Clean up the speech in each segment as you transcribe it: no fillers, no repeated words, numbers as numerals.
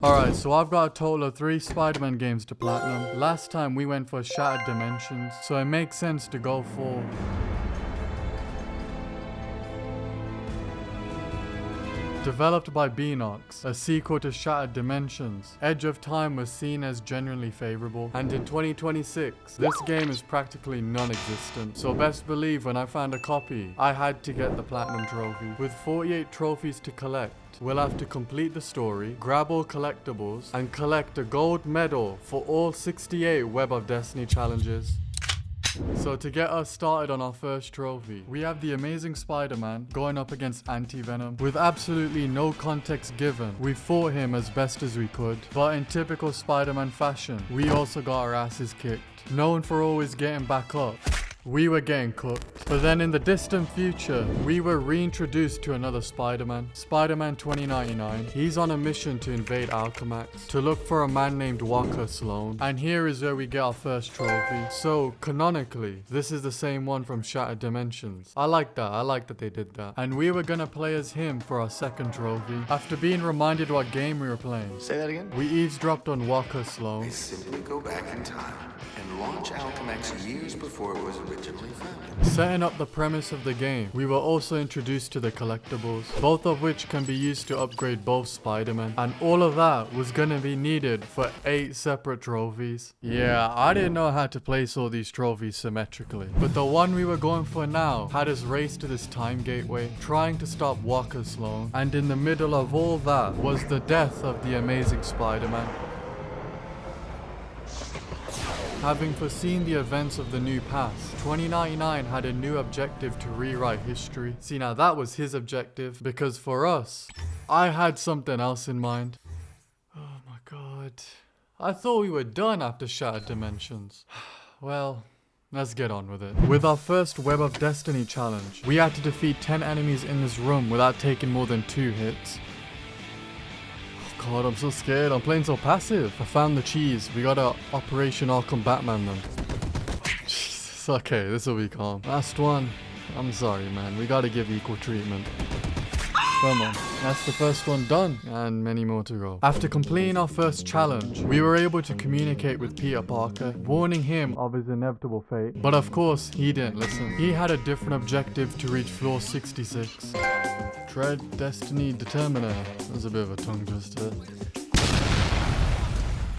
Alright, so I've got a total of 3 Spider-Man games to platinum. Last time we went for Shattered Dimensions, so it makes sense to go for... Developed by Beanox, a sequel to Shattered Dimensions, Edge of Time was seen as genuinely favorable, and in 2026, this game is practically non-existent, so best believe when I found a copy, I had to get the Platinum Trophy. With 48 trophies to collect, we'll have to complete the story, grab all collectibles, and collect a gold medal for all 68 Web of Destiny challenges. So to get us started on our first trophy, we have the Amazing Spider-Man going up against Anti-Venom. With absolutely no context given, we fought him as best as we could. But in typical Spider-Man fashion, we also got our asses kicked. Known for always getting back up, we were getting cooked. But then in the distant future, we were reintroduced to another Spider-Man, Spider-Man 2099. He's on a mission to invade Alchemax to look for a man named Walker Sloan. And here is where we get our first trophy. So canonically, this is the same one from Shattered Dimensions. I like that. I like that they did that. And we were gonna play as him for our second trophy. After being reminded what game we were playing, Say that again? we eavesdropped on Walker Sloan. They simply go back in time and launch Alchemax years before it was originally founded. Setting up the premise of the game, we were also introduced to the collectibles, both of which can be used to upgrade both Spider-Man, and all of that was gonna be needed for 8 separate trophies. Yeah, I didn't know how to place all these trophies symmetrically, but the one we were going for now had us race to this time gateway, trying to stop Walker Sloan, and in the middle of all that was the death of the Amazing Spider-Man. Having foreseen the events of the new past, 2099 had a new objective to rewrite history. See, now that was his objective, because for us, I had something else in mind. Oh my god. I thought we were done after Shattered Dimensions. Well, let's get on with it. With our first Web of Destiny challenge, we had to defeat 10 enemies in this room without taking more than 2 hits. God, I'm so scared. I'm playing so passive. I found the cheese. We got a Operation Arkham Batman then. Jesus, okay, this will be calm. Last one. I'm sorry, man. We gotta give equal treatment. Come on. That's the first one done. And many more to go. After completing our first challenge, we were able to communicate with Peter Parker, warning him of his inevitable fate. But of course, he didn't listen. He had a different objective to reach floor 66. Dread Destiny Determiner. That's a bit of a tongue twister.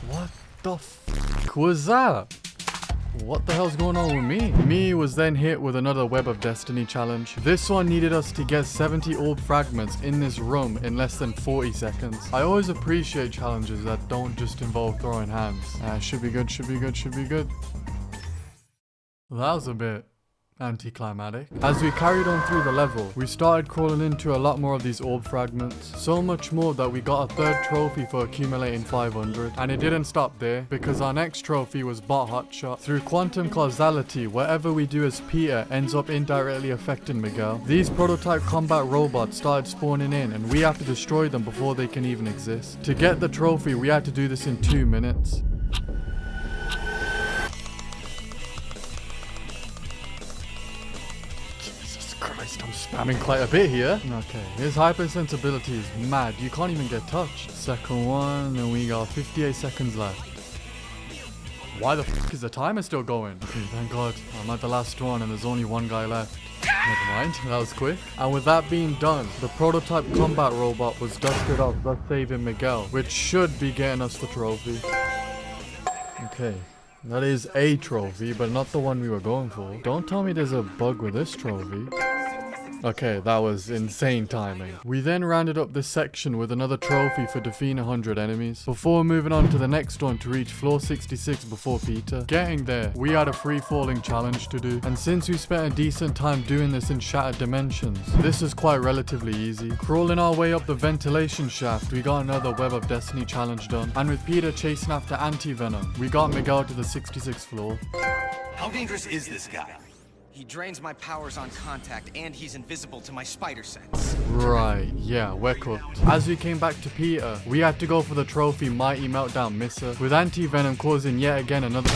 What the f was that? What the hell's going on with me? Me was then hit with another Web of Destiny challenge. This one needed us to get 70 orb fragments in this room in less than 40 seconds. I always appreciate challenges that don't just involve throwing hands. Should be good, should be good, should be good. That was a bit anticlimactic. As we carried on through the level, we started crawling into a lot more of these orb fragments. So much more that we got a 3rd trophy for accumulating 500. And it didn't stop there, because our next trophy was Bot Hotshot. Through quantum causality, whatever we do as Peter ends up indirectly affecting Miguel. These prototype combat robots started spawning in, and we have to destroy them before they can even exist. To get the trophy, we had to do this in 2 minutes. Christ, I'm spamming quite a bit here. Okay, his hypersensibility is mad. You can't even get touched. Second one, and we got 58 seconds left. Why the f is the timer still going? Okay, thank God. I'm at the last one and there's only one guy left. Never mind, that was quick. And with that being done, the prototype combat robot was dusted off, thus saving Miguel, which should be getting us the trophy. Okay. That is a trophy, but not the one we were going for. Don't tell me there's a bug with this trophy. Okay, that was insane timing. We then rounded up this section with another trophy for defeating 100 enemies, before moving on to the next one to reach floor 66 before Peter. Getting there, we had a free-falling challenge to do, and since we spent a decent time doing this in Shattered Dimensions, this is quite relatively easy. Crawling our way up the ventilation shaft, we got another Web of Destiny challenge done, and with Peter chasing after Anti-Venom, we got Miguel to the 66th floor. How dangerous is this guy? He drains my powers on contact, and he's invisible to my spider sense. Right, yeah, we're cooked. As we came back to Peter, we had to go for the trophy Mighty Meltdown Misser, with Anti-Venom causing yet again another...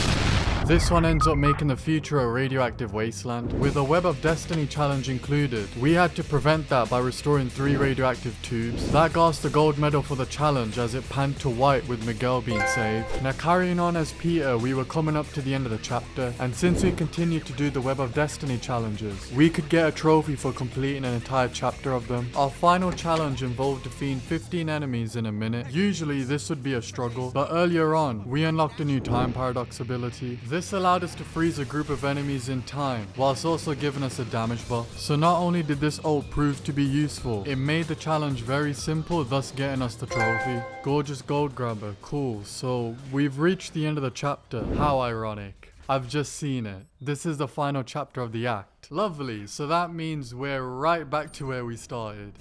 This one ends up making the future a radioactive wasteland, with a Web of Destiny challenge included. We had to prevent that by restoring 3 radioactive tubes. That got us the gold medal for the challenge as it panned to white with Miguel being saved. Now carrying on as Peter, we were coming up to the end of the chapter, and since we continued to do the Web of Destiny challenges, we could get a trophy for completing an entire chapter of them. Our final challenge involved defeating 15 enemies in a minute. Usually this would be a struggle, but earlier on, we unlocked a new time paradox ability. This allowed us to freeze a group of enemies in time, whilst also giving us a damage buff. So not only did this ult prove to be useful, it made the challenge very simple, thus getting us the trophy. Gorgeous gold grabber, cool. So we've reached the end of the chapter. How ironic. I've just seen it. This is the final chapter of the act. Lovely, so that means we're right back to where we started.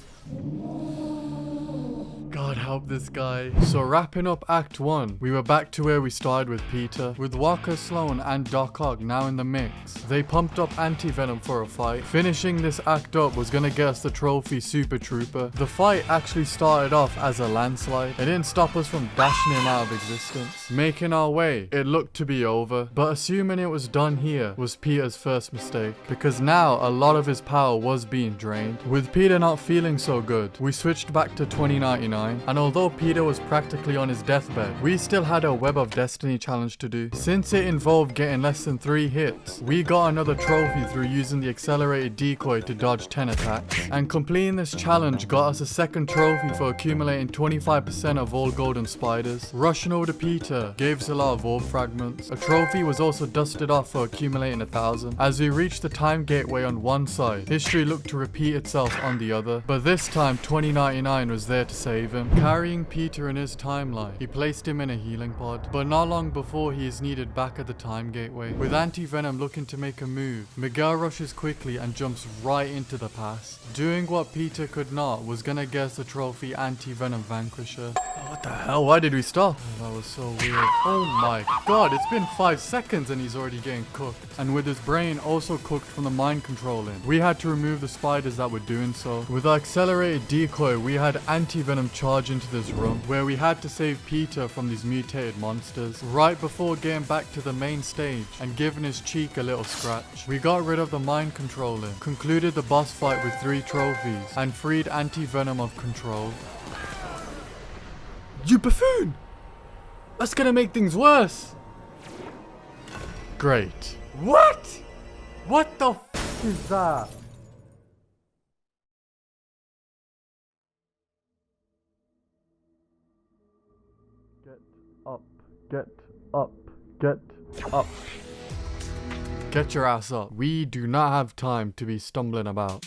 God help this guy. So wrapping up Act 1, we were back to where we started with Peter, with Walker Sloan and Doc Ock now in the mix. They pumped up Anti-Venom for a fight. Finishing this act up was gonna get us the trophy Super Trooper. The fight actually started off as a landslide. It didn't stop us from dashing him out of existence. Making our way, it looked to be over, but assuming it was done here was Peter's first mistake, because now a lot of his power was being drained. With Peter not feeling so good, we switched back to 2099. And although Peter was practically on his deathbed, we still had a Web of Destiny challenge to do. Since it involved getting less than 3 hits, we got another trophy through using the accelerated decoy to dodge 10 attacks. And completing this challenge got us a second trophy for accumulating 25% of all golden spiders. Rushing over to Peter gave us a lot of orb fragments. A trophy was also dusted off for accumulating 1,000. As we reached the time gateway on one side, history looked to repeat itself on the other. But this time 2099 was there to save him. Carrying Peter in his timeline, he placed him in a healing pod, but not long before he is needed back at the time gateway. With Anti-Venom looking to make a move, Miguel rushes quickly and jumps right into the past. Doing what Peter could not was gonna get us the trophy Anti-Venom Vanquisher. What the hell? Why did we stop? Oh, that was so weird. Oh my god, it's been 5 seconds and he's already getting cooked. And with his brain also cooked from the mind controlling, we had to remove the spiders that were doing so. With our accelerated decoy, we had Anti-Venom charge into this room, where we had to save Peter from these mutated monsters. Right before getting back to the main stage and giving his cheek a little scratch, we got rid of the mind controlling, concluded the boss fight with 3 trophies, and freed Anti-Venom of control. You buffoon! That's gonna make things worse! Great. What? What the f is that? Get up, get up, get up. Get your ass up. We do not have time to be stumbling about.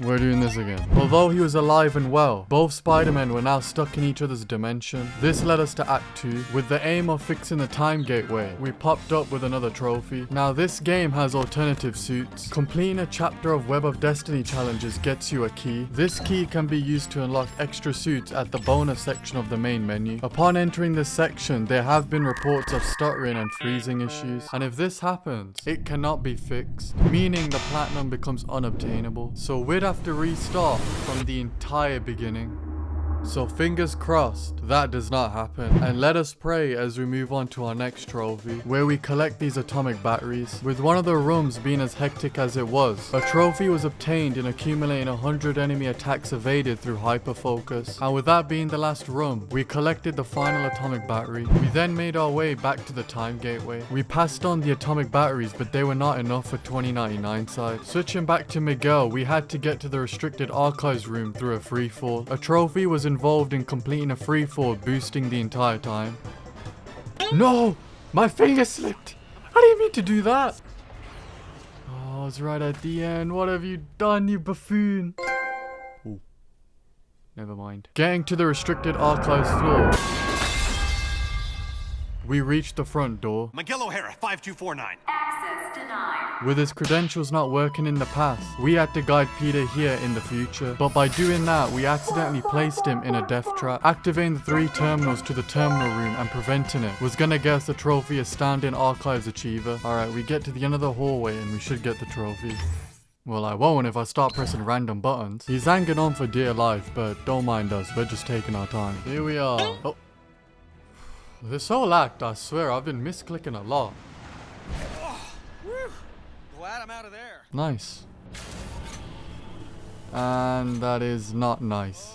We're doing this again. Although he was alive and well, both Spider-Men were now stuck in each other's dimension. This led us to Act 2, with the aim of fixing the time gateway. We popped up with another trophy. Now this game has alternative suits. Completing a chapter of Web of Destiny challenges gets you a key. This key can be used to unlock extra suits at the bonus section of the main menu. Upon entering this section, there have been reports of stuttering and freezing issues, and if this happens, it cannot be fixed, meaning the platinum becomes unobtainable. So we'd have to restart from the entire beginning. So fingers crossed that does not happen, and let us pray as we move on to our next trophy, where we collect these atomic batteries. With one of the rooms being as hectic as it was, a trophy was obtained in accumulating 100 enemy attacks evaded through hyperfocus, and with that being the last room, we collected the final atomic battery. We then made our way back to the time gateway. We passed on the atomic batteries, but they were not enough for 2099 side. Switching back to Miguel, we had to get to the restricted archives room through a freefall. A trophy was involved in completing a freefall, boosting the entire time. No! My finger slipped! I didn't mean to do that! Oh, it's right at the end. What have you done, you buffoon? Ooh. Never mind. Getting to the restricted archives floor, we reached the front door. Miguel O'Hara, 5249. Access denied. With his credentials not working in the past, we had to guide Peter here in the future. But by doing that, we accidentally placed him in a death trap. Activating the 3 terminals to the terminal room and preventing it was gonna get us the trophy Astounding Archives Achiever. Alright, we get to the end of the hallway and we should get the trophy. Well, I won't if I start pressing random buttons. He's hanging on for dear life, but don't mind us, we're just taking our time. Here we are. Oh. This whole act, I swear, I've been misclicking a lot. him out of there. Nice. And that is not nice.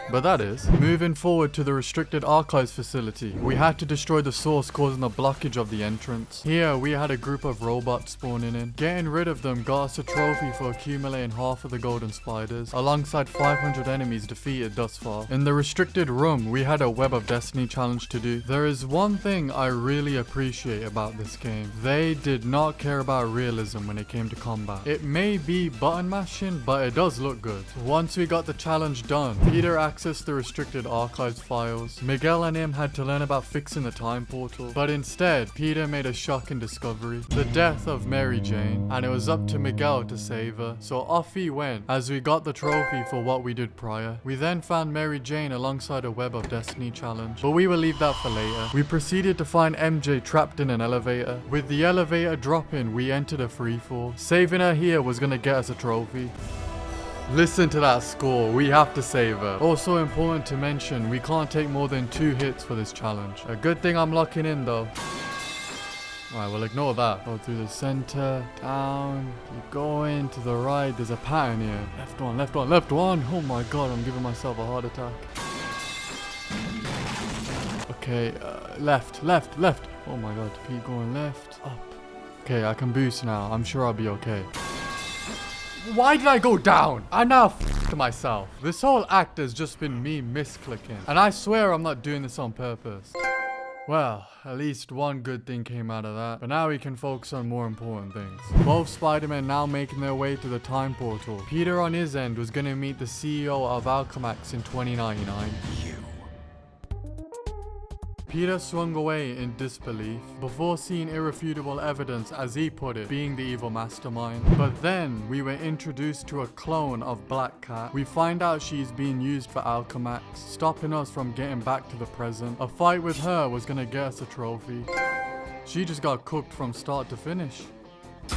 But that is. Moving forward to the restricted archives facility, we had to destroy the source causing the blockage of the entrance. Here we had a group of robots spawning in. Getting rid of them got us a trophy for accumulating half of the golden spiders, alongside 500 enemies defeated thus far. In the restricted room, we had a Web of Destiny challenge to do. There is one thing I really appreciate about this game. They did not care about realism when it came to combat. It may be button mashing, but it does look good. Once we got the challenge done, Peter accessed the restricted archives files. Miguel and him had to learn about fixing the time portal, but instead, Peter made a shocking discovery: the death of Mary Jane, and it was up to Miguel to save her. So off he went, as we got the trophy for what we did prior. We then found Mary Jane alongside a Web of Destiny challenge, but we will leave that for later. We proceeded to find MJ trapped in an elevator. With the elevator dropping, we entered a freefall. Saving her here was gonna get us a trophy. Listen to that score, we have to save her. Also important to mention, we can't take more than 2 hits for this challenge. A good thing I'm locking in though. Alright, we'll ignore that. Go through the center, down, keep going to the right. There's a pattern here. Left one, left one, left one. Oh my god, I'm giving myself a heart attack. Okay, left, left, left. Oh my god, keep going left, up. Okay, I can boost now. I'm sure I'll be okay. Why did I go down? I now f***ed myself. This whole act has just been me misclicking. And I swear I'm not doing this on purpose. Well, at least one good thing came out of that. But now we can focus on more important things. Both Spider-Men now making their way to the time portal. Peter on his end was gonna meet the CEO of Alchemax in 2099. Peter swung away in disbelief before seeing irrefutable evidence, as he put it, being the evil mastermind. But then we were introduced to a clone of Black Cat. We find out she's being used for Alchemax, stopping us from getting back to the present. A fight with her was gonna get us a trophy. She just got cooked from start to finish.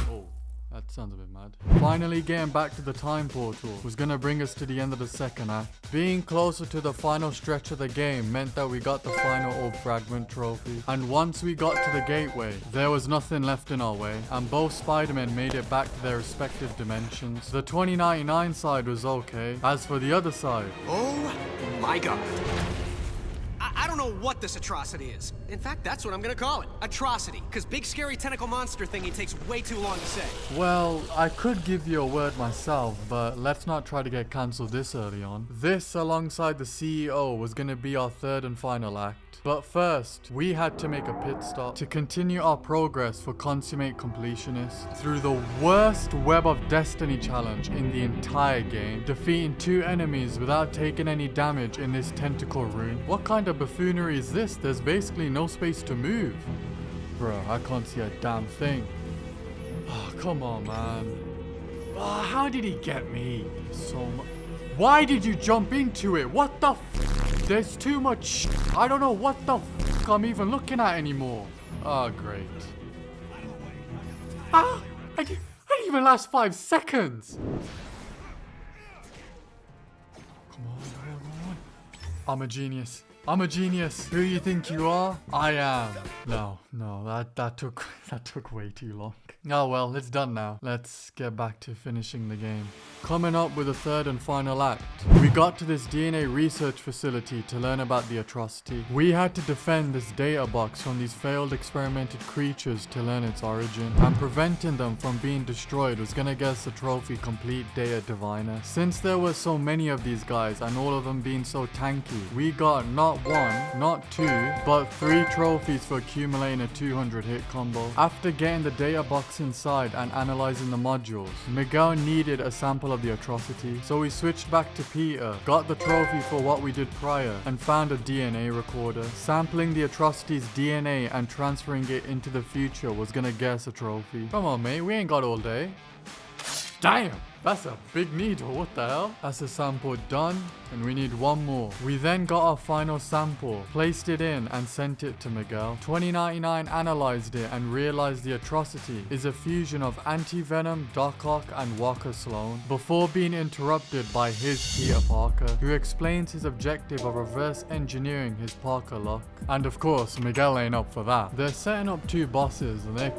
Oh. That sounds a bit mad. Finally getting back to the time portal was gonna bring us to the end of the second act. Being closer to the final stretch of the game meant that we got the final orb fragment trophy. And once we got to the gateway, there was nothing left in our way, and both Spider-Men made it back to their respective dimensions. The 2099 side was okay. As for the other side, Oh my god. I don't know what this atrocity is. In fact, that's what I'm gonna call it. Atrocity. Because big scary tentacle monster thingy takes way too long to say. well, I could give you a word myself, but let's not try to get cancelled this early on. This, alongside the CEO, was gonna be our third and final act. But first, we had to make a pit stop to continue our progress for consummate completionists through the worst Web of Destiny challenge in the entire game, defeating 2 enemies without taking any damage in this tentacle room. What kind of buffoonery is this? There's basically no space to move. Bro, I can't see a damn thing. Oh, come on, man. Oh, how did he get me? So much. Why did you jump into it? What the f? There's too much sh. I don't know what the f I'm even looking at anymore. Oh, great. Ah! I didn't even last 5 seconds. Come on. I'm a genius. I'm a genius. Who you think you are? I am. No, that took way too long. Oh well, it's done now. Let's get back to finishing the game. Coming up with the third and final act, we got to this DNA research facility to learn about the atrocity. We had to defend this data box from these failed experimented creatures to learn its origin, and preventing them from being destroyed was gonna get us the trophy Complete Data Diviner. Since there were so many of these guys and all of them being so tanky, we got not 1, not 2, but 3 trophies for accumulating a 200 hit combo. After getting the data box inside and analyzing the modules, Miguel needed a sample of the atrocity, so we switched back to Peter, got the trophy for what we did prior, and found a DNA recorder. Sampling the atrocity's DNA and transferring it into the future was gonna get us a trophy. Come on mate, we ain't got all day. Damn! That's a big needle, what the hell? That's a sample done, and we need 1 more. We then got our final sample, placed it in, and sent it to Miguel. 2099 analyzed it and realized the atrocity is a fusion of Anti-Venom, Doc Ock, and Walker Sloan, before being interrupted by his Peter Parker, who explains his objective of reverse engineering his Parker lock. And of course, Miguel ain't up for that. They're setting up 2 bosses, and they're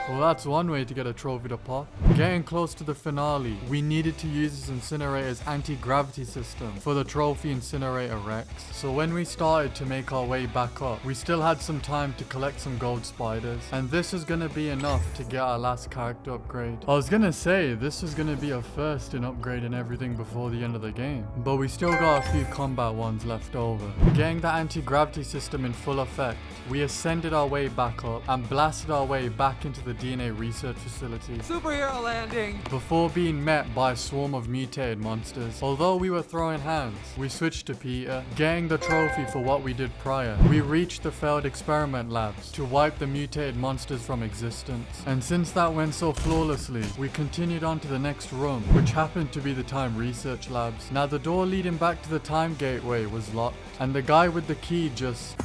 Well, that's one way to get a trophy to pop. Getting close to the finale, we needed to use this incinerator's anti-gravity system for the trophy incinerator Rex. So when we started to make our way back up, we still had some time to collect some gold spiders, and this was gonna be enough to get our last character upgrade. I was gonna say this was gonna be a first in upgrading everything before the end of the game, but we still got a few combat ones left over. Getting the anti-gravity system in full effect, we ascended our way back up and blasted our way back into the DNA research facility. Superhero landing! Before being met by a swarm of mutated monsters. Although we were throwing hands, we switched to Peter, getting the trophy for what we did prior. We reached the failed experiment labs to wipe the mutated monsters from existence. And since that went so flawlessly, we continued on to the next room, which happened to be the time research labs. Now the door leading back to the time gateway was locked, and the guy with the key just...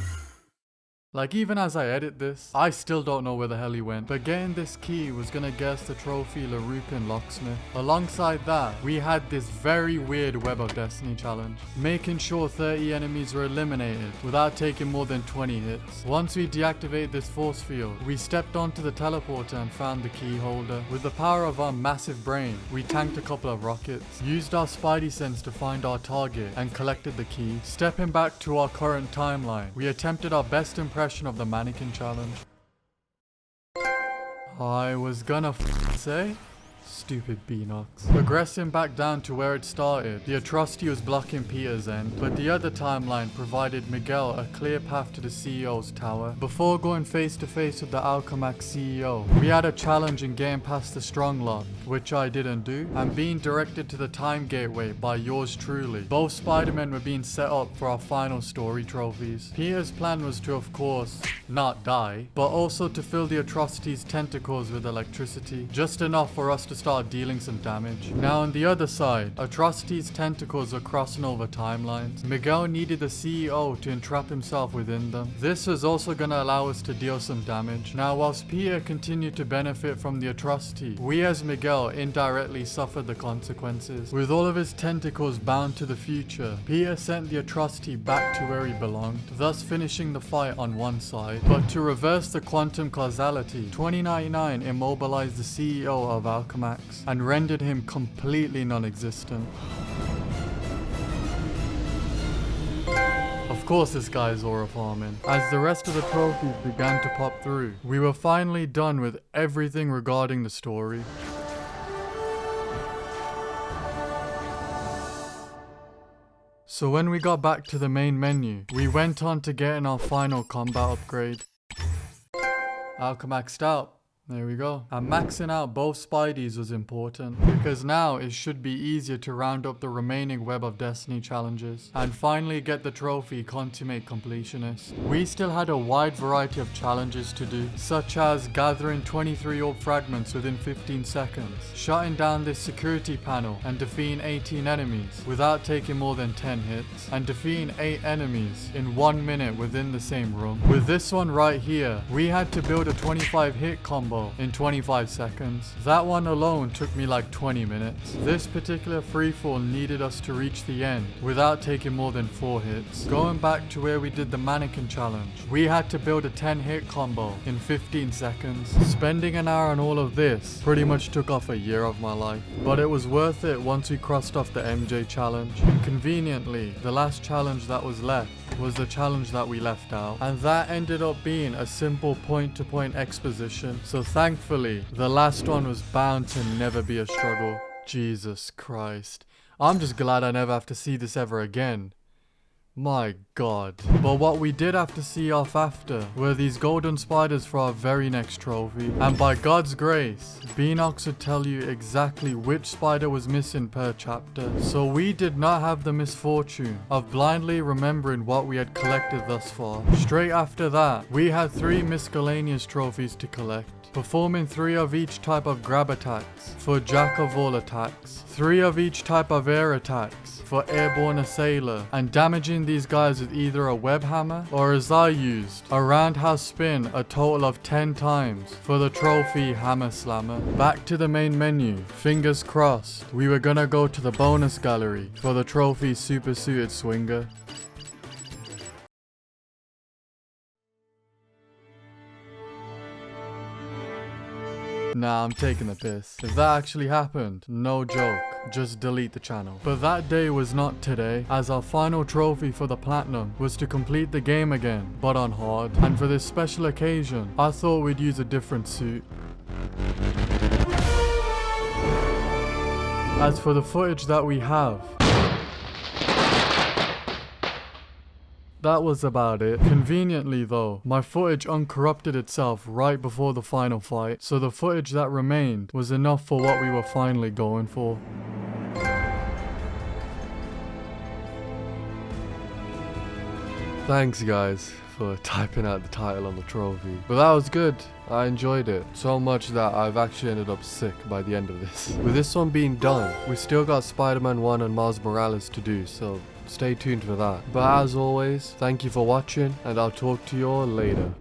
Like, even as I edit this, I still don't know where the hell he went. But getting this key was gonna get us the trophy LaRupin Locksmith. Alongside that, we had this very weird Web of Destiny challenge, making sure 30 enemies were eliminated without taking more than 20 hits. Once we deactivated this force field, we stepped onto the teleporter and found the key holder. With the power of our massive brain, we tanked a couple of rockets, used our spidey sense to find our target, and collected the key. Stepping back to our current timeline, we attempted our best impression of the mannequin challenge. I was gonna say, stupid Beanox. Progressing back down to where it started, the atrocity was blocking Peter's end, but the other timeline provided Miguel a clear path to the CEO's tower. Before going face to face with the Alchemax CEO, we had a challenge in getting past the strong lock, which I didn't do, and being directed to the time gateway by yours truly. Both Spider-Men were being set up for our final story trophies. Peter's plan was to, of course, not die, but also to fill the atrocity's tentacles with electricity, just enough for us to start dealing some damage. Now on the other side, Atrocity's tentacles are crossing over timelines. Miguel needed the CEO to entrap himself within them. This was also gonna allow us to deal some damage. Now whilst Peter continued to benefit from the Atrocity, we as Miguel indirectly suffered the consequences. With all of his tentacles bound to the future, Peter sent the Atrocity back to where he belonged, thus finishing the fight on one side. But to reverse the quantum causality, 2099 immobilized the CEO of Alchemax and rendered him completely non-existent. Of course this guy is aura farming. As the rest of the trophies began to pop through, we were finally done with everything regarding the story. So when we got back to the main menu, we went on to getting our final combat upgrade. Alchemaxed out. There we go. And maxing out both Spideys was important, because now it should be easier to round up the remaining Web of Destiny challenges and finally get the trophy Consummate Completionist. We still had a wide variety of challenges to do, such as gathering 23 orb fragments within 15 seconds, shutting down this security panel and defeating 18 enemies without taking more than 10 hits, and defeating 8 enemies in 1 minute within the same room. With this one right here, we had to build a 25 hit combo in 25 seconds. That one alone took me like 20 minutes. This particular freefall needed us to reach the end without taking more than 4 hits. Going back to where we did the mannequin challenge, we had to build a 10 hit combo in 15 seconds. Spending an hour on all of this pretty much took off a year of my life, but it was worth it once we crossed off the MJ challenge. And conveniently, the last challenge that was left was the challenge that we left out, and that ended up being a simple point-to-point exposition. So thankfully, the last one was bound to never be a struggle. Jesus Christ. I'm just glad I never have to see this ever again. My god. But what we did have to see off after were these golden spiders for our very next trophy. And by God's grace, Beanox would tell you exactly which spider was missing per chapter. So we did not have the misfortune of blindly remembering what we had collected thus far. Straight after that, we had 3 miscellaneous trophies to collect, performing 3 of each type of grab attacks for Jack of all attacks, 3 of each type of air attacks for Airborne Assailer, and damaging these guys with either a web hammer or, as I used, a roundhouse spin a total of 10 times for the trophy Hammer Slammer. Back to the main menu, fingers crossed, we were gonna go to the bonus gallery for the trophy Super Suited Swinger. Nah, I'm taking the piss. If that actually happened, no joke, just delete the channel. But that day was not today, as our final trophy for the Platinum was to complete the game again, but on hard. And for this special occasion, I thought we'd use a different suit. As for the footage that we have, that was about it. Conveniently though, my footage uncorrupted itself right before the final fight, so the footage that remained was enough for what we were finally going for. Thanks guys for typing out the title on the trophy. But that was good. I enjoyed it so much that I've actually ended up sick by the end of this. With this one being done, we still got Spider-Man 1 and Miles Morales to do, so stay tuned for that. But as always, thank you for watching, and I'll talk to you all later.